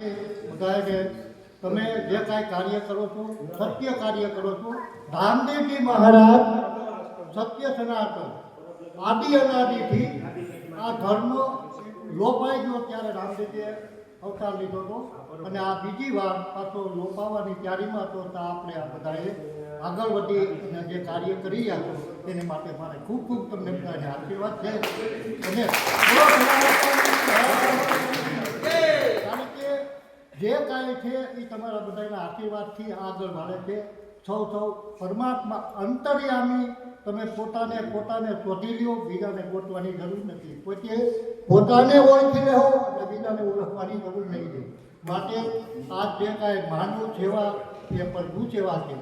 બધાને તમે જે કાંઈ કાર્ય કરો છો સત્ય કાર્ય કરો છો. રામદેવજી મહારાજ સત્ય સનાતન આદિ અનાદિથી આ ધર્મ લોપાઈ ગયો ત્યારે રામદેવજીએ અવતાર લીધો હતો અને આ બીજી વાર પાછો લોપાવાની તૈયારીમાં હતો. તો આપણે આ બધાએ આગળ વધી અને જે કાર્ય કરી રહ્યા છો તેને માટે મારે ખૂબ ખૂબ તમને બધાને આશીર્વાદ છે. અને કારણ કે જે કાંઈ છે એ તમારા બધાના આશીર્વાદથી આગળ વાળે છે. સૌ પરમાત્મા અંતર્યામી. તમે પોતાને શોધી લ્યો, બીજાને ગોતવાની જરૂર નથી. પોતાને ઓળખી લેવો એટલે બીજાને ઓળખવાની જરૂર નહીં રહે. માટે આ જે કાંઈ માનવ સેવા એ પ્રભુ સેવા છે.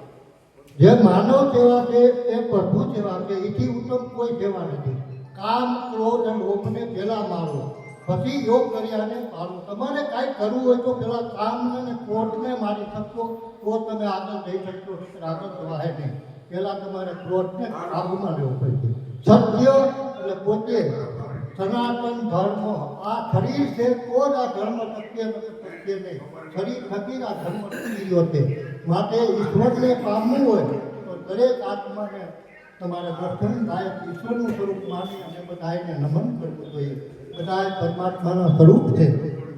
જે માનવ સેવા છે એ પ્રભુ સેવા છે. એથી ઉત્તમ કોઈ સેવા નથી. કામ ક્રોધ અને લોભને પહેલા મારો, પછી યોગ કર્યાને પાડો. તમારે કાંઈ કરવું હોય તો પેલા કામને અને ક્રોધને મારી શકશો તો તમે આગળ જઈ શકશો. આગળ જવાય નહીં. પહેલાં તમારે ક્રોધને કાબૂમાં લેવો પડશે. સત્ય એટલે પોતે સનાતન ધર્મ. આ શરીર છે તો જ આ ધર્મ શક્ય નહીં. શરીર થકી આ ધર્મ ટકી ગયો છે. માટે ઈશ્વરને પામવું હોય તો દરેક આત્માને તમારે દર્શન થાય. ઈશ્વરનું સ્વરૂપ માની અને બધાને નમન કરવું જોઈએ. બધા પરમાત્માના સ્વરૂપ છે.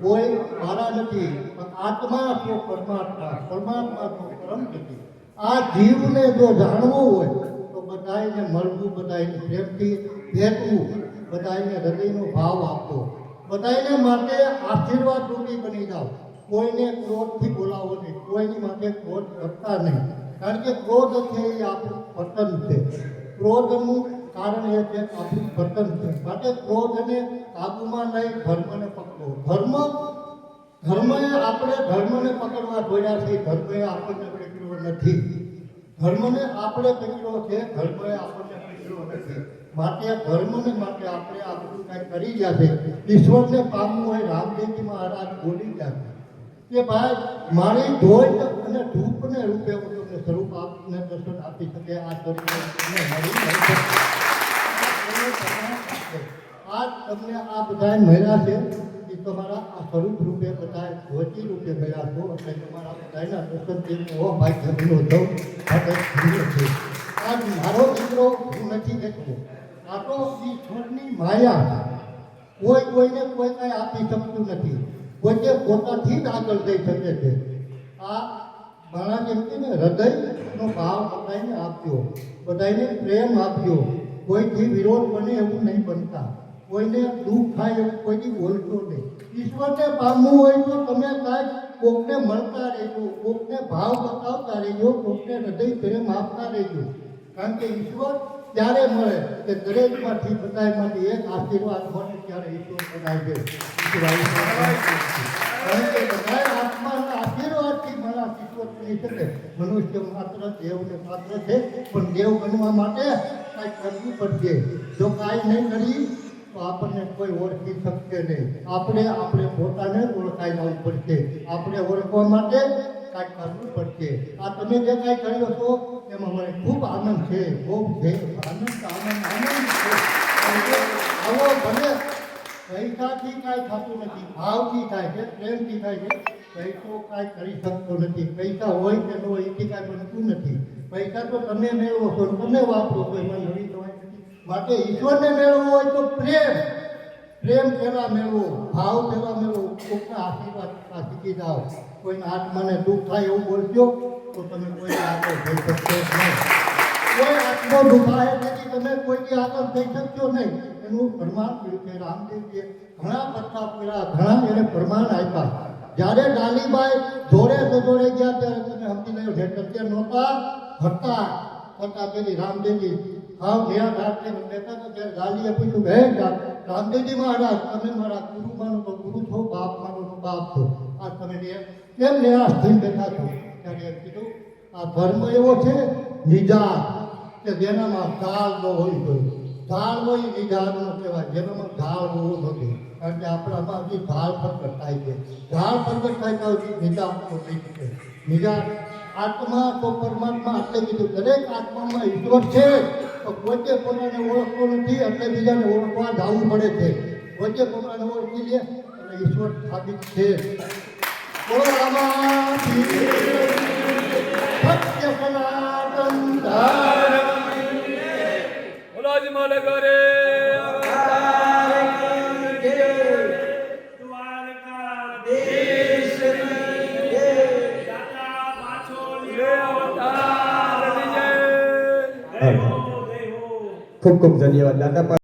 કોઈ મારા નથી, પણ આત્મા તો પરમાત્મા, પરમાત્મા તો પરમ નથી. આ જીવને જો જાણવું હોય તો બધાને મળવું, બધાને પ્રેમથી ભેટવું, બધાને હૃદયનો ભાવ આપવો, બધાને માટે આશીર્વાદ રૂપી બની જાઓ. કોઈને ક્રોધથી બોલાવો નહીં, કોઈની માટે ક્રોધ કરતા નહીં. કારણ કે ક્રોધ છે એ આપણું પતન છે. ક્રોધનું કારણ એ છે આપણું પતન છે. માટે ક્રોધને કાબૂમાં લઈ ધર્મને પકડો. ધર્મએ આપણે ધર્મને પકડવા જોયા છે. ધર્મએ આપણને પકડ્યો નથી. ધર્મને આપણે પકડ્યો છે, ધર્મએ આપણને પકડ્યો નથી. માટે ધર્મને માટે આપણે આ બધું કાંઈ કરી ગયા છે. ઈશ્વરને પામવું હોય રામદેવજી મહારાજ બોલી ગયા છે કે ભાઈ મારી ધોઈ અને ધૂપને રૂપે હું તમને સ્વરૂપ આપને દર્શન આપી શકે. આ સ્વરૂપ આ તમને આ બધા મળ્યા છે એ તમારા આ સ્વરૂપ રૂપે બધા ધોતી રૂપે ગયા છો. એટલે તમારા બધાના દર્શન એવો ભાઈ ધર્મનો દઉં છે. આ મારો દીકરો હું નથી કહેતો. આ તો ઈશ્વરની માયા. કોઈને કોઈ કાંઈ આપી શકતું નથી. પોતે પોતાથી જ આગળ જઈ શકે છે. આ મારા જેમ કે હૃદયનો ભાવ બધાને આપજો, બધાને પ્રેમ આપજો. કોઈથી વિરોધ બને એવું નહીં બનતા. કોઈને દુઃખ થાય એવું કોઈથી બોલતો નહીં. ઈશ્વરને પામવું હોય તો તમે કાંઈક કોકને મળતા રહેજો, કોકને ભાવ બતાવતા રહેજો, કોકને હૃદય પ્રેમ આપતા રહેજો. કારણ કે ઈશ્વર ત્યારે મળે કે દરેકમાંથી બધામાંથી એક આશીર્વાદ મળે ત્યારે ઈશ્વર બધાય છે. કારણ કે બધા આત્માના આશીર્વાદથી મારા ઈશ્વર બની શકે. મનુષ્ય માત્ર દેવને પાત્ર છે, પણ દેવ બનવા માટે કાંઈ કરવું પડશે. જો કાંઈ નહીં કરી તો આપણને કોઈ ઓળખી શકશે નહીં. આપણે પોતાને ઓળખાઈ જવું પડશે. આપણે ઓળખવા માટે કાંઈક કરવું પડશે. આ તમે જે કાંઈ કર્યો છો એમાં મને ખૂબ આનંદ છે. ખૂબ છે આનંદ છે. આવો ભલે પૈસાથી કાંઈ થતું નથી, ભાવથી થાય છે, પ્રેમથી થાય છે. પૈસો કાંઈ કરી શકતો નથી. પૈસા હોય કે ન હોય એથી કાંઈ બનતું નથી. પૈસા તો તમે મેળવો છો, તમે વાપરો છો, એમાં નવી દવાઈ નથી. માટે ઈશ્વરને મેળવવો હોય તો પ્રેમ પહેલાં મેળવો, ભાવ પહેલાં મેળવો. કોઈના આશીર્વાદ શીખી જાઓ. કોઈના આત્માને દુઃખ થાય એવું બોલજો તો તમે કોઈને આગળ થઈ શકશો નહીં. કોઈ આત્મો દુખાય તેથી તમે કોઈની આગળ થઈ શકશો નહીં. એનું પ્રમાણ કર્યું છે રામદેવજીએ. ઘણા પત્તા પડ્યા, ઘણા એને પ્રમાણ આપ્યા. જ્યારે ડાલીબાઈ જોડે ગયા ત્યારે તમે સમજી લેજો છે સત્ય નહોતા હતા. છતાં પેલી રામદેવજી હાવ નિરાધાર છે બેઠા તો ત્યારે ગાલીએ પૂછ્યું હે રામદેવજી મહારાજ તમે મારા ગુરુ માનો તો ગુરુ છો, બાપ માનો તો બાપ છો. આ તમે કેમ નિરાશ થઈને બેઠા છો? ત્યારે એમ કીધું આ ધર્મ એવો છે નિજાત કે જેનામાં ઢાળ ન હોય જોઈએ. ઢાળ હોય નિજાતનો કહેવાય, જેનામાં ઢાળ હોવો નથી. કારણ કે આપણામાં હજી ઢાળ પ્રગટ થાય છે. ઢાળ પ્રગટ થાય તો નિજાત તો થઈ શકે. નિજાત આત્મા તો પરમાત્મા. એટલે કીધું દરેક આત્મામાં ઈશ્વર છે તો પોતે પોતાને ઓળખતો નથી, એટલે બીજાને ઓળખવા જવું પડે છે. પોતે પોતાને ઓળખી લે એટલે ઈશ્વર સાબિત છે. બોલો રામાપીર સત્ય સનાતન ધર્મ બોલો જ મલગરે ખૂબ ખૂબ ધન્યવાદ દાદા.